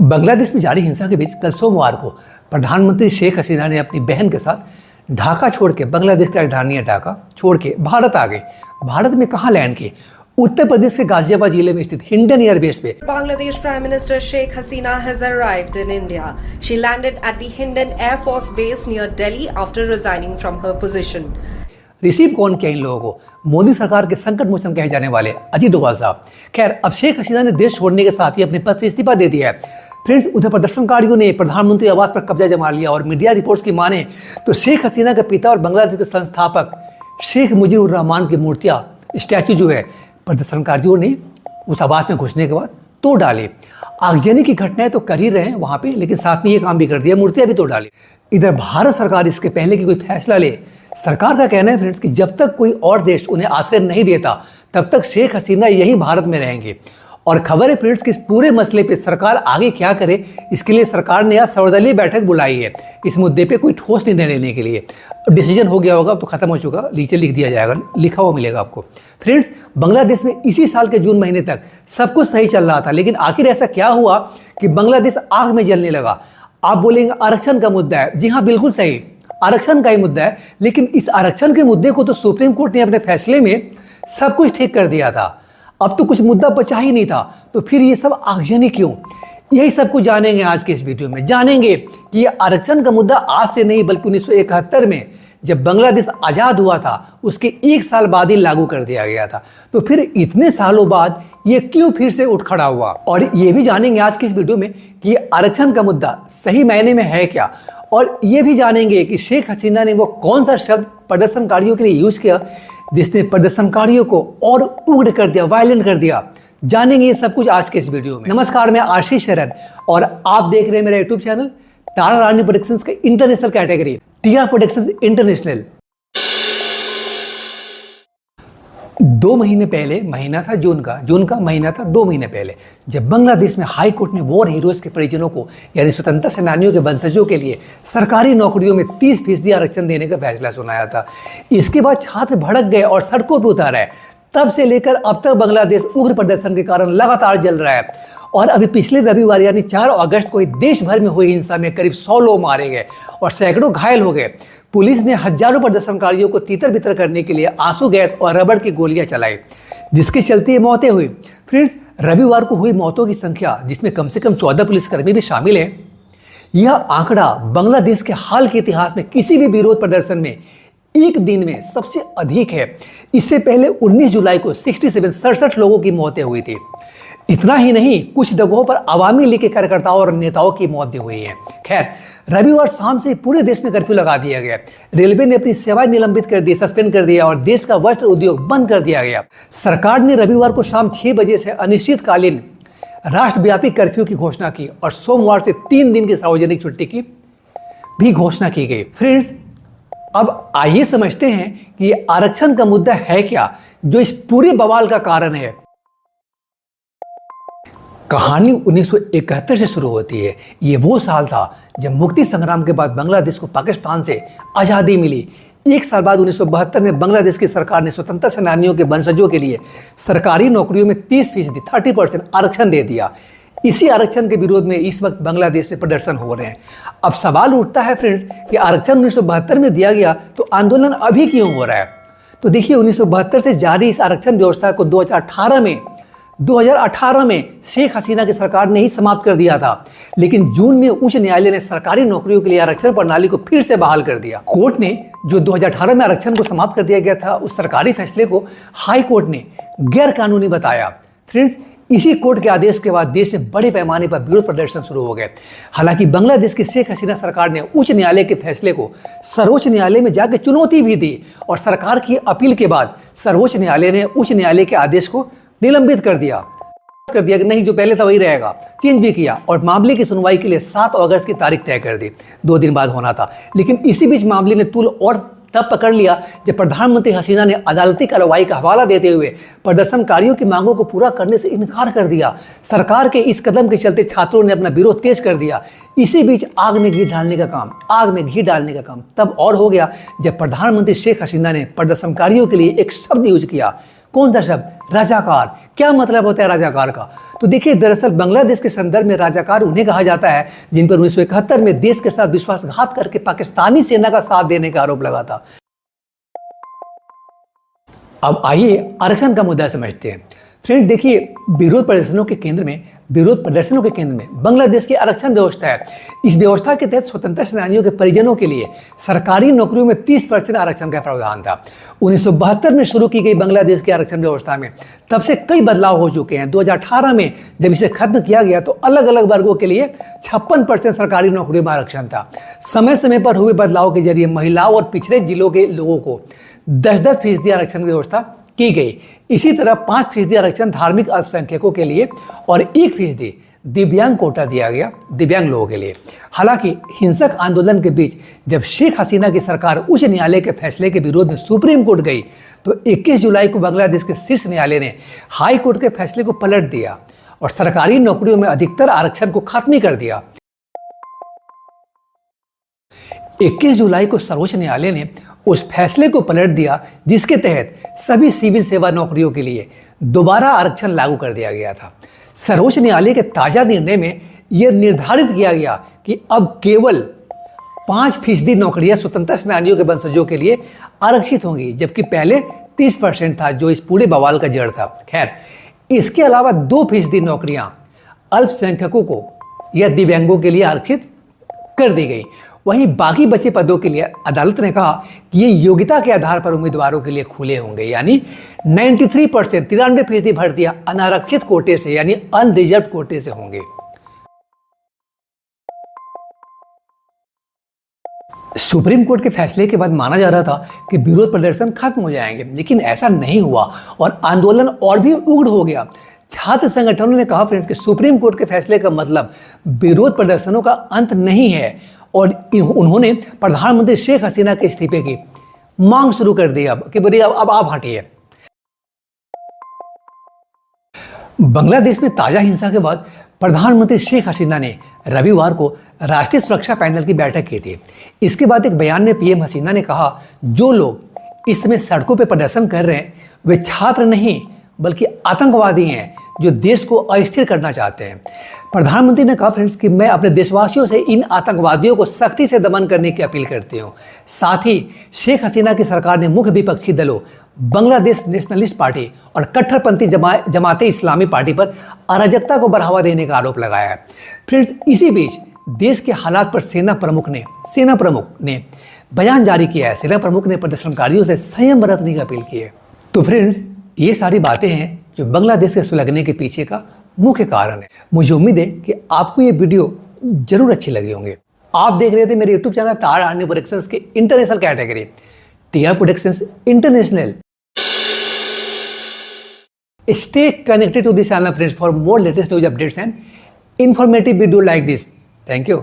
बांग्लादेश में जारी हिंसा के बीच कल सोमवार को प्रधानमंत्री शेख हसीना ने अपनी बहन के साथ ढाका छोड़ के बांग्लादेश की राजधानी है ढाका छोड़ के भारत आ गए। भारत में कहाँ लैंड किए? उत्तर प्रदेश के गाजियाबाद जिले में स्थित हिंडन एयरबेस पे। Bangladesh Prime Minister Sheikh Hasina has arrived in India. She landed at the Hindon Air Force Base near Delhi after resigning from her position. Receive कौन किया इन लोगों को? मोदी सरकार के संकट मोचन कहे जाने वाले अजीत डोभाल साहब। खैर, अब शेख हसीना ने देश छोड़ने के साथ ही अपने पद से इस्तीफा दे दिया है। फ्रेंड्स, उधर प्रदर्शनकारियों ने प्रधानमंत्री आवास पर कब्जा जमा लिया और मीडिया रिपोर्ट्स की माने तो शेख हसीना के पिता और बांग्लादेश के संस्थापक शेख मुजीबुर रहमान की मूर्तियां स्टैचू जो है प्रदर्शनकारियों ने उस आवास में घुसने के बाद तोड़ डाली। आगजनी की घटनाएं तो कर ही रहे हैं वहां पे, लेकिन साथ में ये काम भी कर दिया, मूर्तियां भी तोड़ डाली। इधर भारत सरकार इसके पहले कि कोई फैसला ले, सरकार का कहना है फ्रेंड्स कि जब तक कोई और देश उन्हें आश्रय नहीं देता तब तक शेख हसीना यही भारत में रहेंगे। और खबर है फ्रेंड्स कि इस पूरे मसले पे सरकार आगे क्या करे, इसके लिए सरकार ने आज सर्वदलीय बैठक बुलाई है इस मुद्दे पे कोई ठोस निर्णय लेने के लिए। डिसीजन हो गया होगा तो खत्म हो चुका, नीचे लिख दिया जाएगा, लिखा हुआ मिलेगा आपको। फ्रेंड्स, बांग्लादेश में इसी साल के जून महीने तक सब कुछ सही चल रहा था, लेकिन आखिर ऐसा क्या हुआ कि बांग्लादेश आग में जलने लगा? आप बोलेंगे आरक्षण का मुद्दा है। जी हाँ, बिल्कुल सही, आरक्षण का ही मुद्दा है, लेकिन इस आरक्षण के मुद्दे को तो सुप्रीम कोर्ट ने अपने फैसले में सब कुछ ठीक कर दिया था। अब तो कुछ मुद्दा बचा ही नहीं था, तो फिर ये सब आगजनी क्यों? यही सब कुछ जानेंगे आज के इस वीडियो में। जानेंगे कि ये आरक्षण का मुद्दा आज से नहीं बल्कि 1971 में जब बांग्लादेश आज़ाद हुआ था उसके एक साल बाद ही लागू कर दिया गया था। तो फिर इतने सालों बाद ये क्यों फिर से उठ खड़ा हुआ? और ये भी जानेंगे आज के इस वीडियो में कि ये आरक्षण का मुद्दा सही मायने में है क्या। और ये भी जानेंगे कि शेख हसीना ने वो कौन सा शब्द प्रदर्शनकारियों के लिए यूज किया जिसने प्रदर्शनकारियों को और उग्र कर दिया, वायलेंट कर दिया। जानेंगे ये सब कुछ आज के इस वीडियो में। नमस्कार, मैं आशीष शरण और आप देख रहे हैं मेरा यूट्यूब चैनल तारा रानी प्रोडक्शंस के international category TR productions international. 2 महीने पहले, महीना था जून का महीना था, 2 महीने पहले जब बांग्लादेश में हाई कोर्ट ने वॉर हीरोज के परिजनों को यानी स्वतंत्रता सेनानियों के वंशजों के लिए सरकारी नौकरियों में 30% आरक्षण देने का फैसला सुनाया था। इसके बाद छात्र भड़क गए और सड़कों पर उतर आए। तब से लेकर अब तक बांग्लादेश उग्र प्रदर्शन के कारण लगातार जल रहा है। और अभी पिछले रविवार यानी 4 अगस्त को देश भर में हुई हिंसा में करीब 100 लोग मारे गए और सैकड़ों घायल हो गए। पुलिस ने हजारों प्रदर्शनकारियों को तितर बितर करने के लिए आंसू गैस और रबड़ की गोलियां चलाई, जिसके चलते ये मौतें हुई। फ्रेंड्स, रविवार को हुई मौतों की संख्या जिसमें कम से कम 14 पुलिसकर्मी भी शामिल हैं, यह आंकड़ा बांग्लादेश के हाल के इतिहास में किसी भी विरोध प्रदर्शन में एक दिन में सबसे अधिक है। इससे पहले 19 जुलाई को 67 लोगों की मौतें हुई थी। इतना ही नहीं, कुछ जगहों पर अवामी लीग के कार्यकर्ताओं और नेताओं की मौत भी हुई है। खैर, रविवार शाम से पूरे देश में कर्फ्यू लगा दिया गया। रेलवे ने अपनी सेवाएं निलंबित कर दी, सस्पेंड कर दिया और देश का वस्त्र उद्योग बंद कर दिया गया। सरकार ने रविवार को शाम 6 बजे से अनिश्चितकालीन राष्ट्रव्यापी कर्फ्यू की घोषणा की और सोमवार से 3 दिन की सार्वजनिक छुट्टी की भी घोषणा की गई। फ्रेंड्स, अब आइए समझते हैं कि ये आरक्षण का मुद्दा है क्या जो इस पूरे बवाल का कारण है। कहानी 1971 से शुरू होती है। ये वो साल था जब मुक्ति संग्राम के बाद बांग्लादेश को पाकिस्तान से आज़ादी मिली। एक साल बाद 1972 में बांग्लादेश की सरकार ने स्वतंत्रता सेनानियों के वंशजों के लिए सरकारी नौकरियों में 30% आरक्षण दे दिया। इसी आरक्षण के विरोध में इस वक्त बांग्लादेश में प्रदर्शन हो रहे हैं। अब सवाल उठता है फ्रेंड्स कि आरक्षण 1972 में दिया गया तो आंदोलन अभी क्यों हो रहा है? तो देखिए, 1972 से जारी इस आरक्षण व्यवस्था को 2018 में शेख हसीना की सरकार ने ही समाप्त कर दिया था, लेकिन जून में उच्च न्यायालय ने सरकारी नौकरियों के लिए आरक्षण प्रणाली को फिर से बहाल कर दिया। कोर्ट ने जो 2018 में आरक्षण को समाप्त कर दिया गया था, उस सरकारी फैसले को हाई कोर्ट ने गैर कानूनी बताया। फ्रेंड्स, इसी कोर्ट के आदेश के बाद देश में बड़े पैमाने पर विरोध प्रदर्शन शुरू हो गए। हालांकि बांग्लादेश की शेख हसीना सरकार ने उच्च न्यायालय के फैसले को सर्वोच्च न्यायालय में जाकर चुनौती भी दी और सरकार की अपील के बाद सर्वोच्च न्यायालय ने उच्च न्यायालय के आदेश को निलंबित कर दिया कि नहीं, जो पहले था वही रहेगा। चेंज भी किया और मामले की सुनवाई के लिए 7 अगस्त की तारीख तय कर दी। 2 दिन बाद होना था, लेकिन इसी बीच मामले ने तूल और तब पकड़ लिया जब प्रधानमंत्री हसीना ने अदालती कार्रवाई का हवाला देते हुए प्रदर्शनकारियों की मांगों को पूरा करने से इनकार कर दिया। सरकार के इस कदम के चलते छात्रों ने अपना विरोध तेज कर दिया। इसी बीच आग में घी डालने का काम तब और हो गया जब प्रधानमंत्री शेख हसीना ने प्रदर्शनकारियों के लिए एक शब्द यूज किया। कौन सा शब्द? राजाकार। क्या मतलब होता है राजाकार का? तो देखिए, दरअसल बांग्लादेश के संदर्भ में राजाकार उन्हें कहा जाता है जिन पर 1971 में देश के साथ विश्वासघात करके पाकिस्तानी सेना का साथ देने का आरोप लगा था। अब आइए आरक्षण का मुद्दा समझते हैं। फ्रेंड देखिए, विरोध प्रदर्शनों के केंद्र में बांग्लादेश की आरक्षण व्यवस्था है। इस व्यवस्था के तहत स्वतंत्रता सेनानियों के परिजनों के लिए सरकारी नौकरियों में 30% आरक्षण का प्रावधान था। 1972 में शुरू की गई बांग्लादेश की आरक्षण व्यवस्था में तब से कई बदलाव हो चुके हैं। 2018 में जब इसे खत्म किया गया तो अलग अलग वर्गों के लिए 56% सरकारी नौकरियों में आरक्षण था। समय समय पर हुए बदलाव के जरिए महिलाओं और पिछड़े जिलों के लोगों को 10-10% आरक्षण की व्यवस्था की गई। इसी तरह 5% आरक्षण धार्मिक अल्पसंख्यकों के लिए और 1% दिव्यांग कोटा दिया गया दिव्यांग लोगों के लिए। हालांकि हिंसक आंदोलन के बीच जब शेख हसीना की सरकार उच्च न्यायालय के फैसले के विरोध में सुप्रीम कोर्ट गई तो 21 जुलाई को बांग्लादेश के शीर्ष न्यायालय ने हाई कोर्ट के फैसले को पलट दिया और सरकारी नौकरियों में अधिकतर आरक्षण को खत्म ही कर दिया। 21 जुलाई को सर्वोच्च न्यायालय ने उस फैसले को पलट दिया जिसके तहत सभी सिविल सेवा नौकरियों के लिए दोबारा आरक्षण लागू कर दिया गया था। सर्वोच्च न्यायालय के ताजा निर्णय में यह निर्धारित किया गया कि अब केवल 5% नौकरियां स्वतंत्रता सेनानियों के वंशजों के लिए आरक्षित होंगी, जबकि पहले 30% था, जो इस पूरे बवाल का जड़ था। खैर, इसके अलावा 2% नौकरियां अल्पसंख्यकों को या दिव्यांगों के लिए आरक्षित कर दी गई। वहीं बाकी बचे पदों के लिए अदालत ने कहा कि ये योग्यता के आधार पर उम्मीदवारों के लिए खुले होंगे, यानी 93% भर्तियां अनारक्षित कोटे से यानी अनरिजर्व कोटे से होंगे। सुप्रीम कोर्ट के फैसले के बाद माना जा रहा था कि विरोध प्रदर्शन खत्म हो जाएंगे, लेकिन ऐसा नहीं हुआ और आंदोलन और भी उग्र हो गया। छात्र संगठनों ने कहा फ्रेंड्स कि सुप्रीम कोर्ट के फैसले का मतलब विरोध प्रदर्शनों का अंत नहीं है और उन्होंने प्रधानमंत्री शेख हसीना के इस्तीफे की मांग शुरू कर दी अब कि बोलिए अब आप हटिए। बांग्लादेश में ताजा हिंसा के बाद प्रधानमंत्री शेख हसीना ने रविवार को राष्ट्रीय सुरक्षा पैनल की बैठक की थी। इसके बाद एक बयान में पीएम हसीना ने कहा, जो लोग इस समय सड़कों पर प्रदर्शन कर रहे हैं वे छात्र नहीं बल्कि आतंकवादी हैं जो देश को अस्थिर करना चाहते हैं। प्रधानमंत्री ने कहा फ्रेंड्स कि मैं अपने देशवासियों से इन आतंकवादियों को सख्ती से दमन करने की अपील करती हूं। साथ ही शेख हसीना की सरकार ने मुख्य विपक्षी दलों बांग्लादेश नेशनलिस्ट पार्टी और कट्टरपंथी जमाते इस्लामी पार्टी पर अराजकता को बढ़ावा देने का आरोप लगाया है। फ्रेंड्स, इसी बीच देश के हालात पर सेना प्रमुख ने बयान जारी किया है। सेना प्रमुख ने प्रदर्शनकारियों से संयम बरतने की अपील की है। तो फ्रेंड्स, ये सारी बातें हैं जो बांग्लादेश के सुलगने के पीछे का मुख्य कारण है। मुझे उम्मीद है कि आपको ये वीडियो जरूर अच्छी लगी होंगे। आप देख रहे थे मेरे YouTube चैनल तार आर्नी प्रोडक्शंस के international category TR productions international. Stay connected to this channel friends for more latest news updates and informative video like this. Thank you.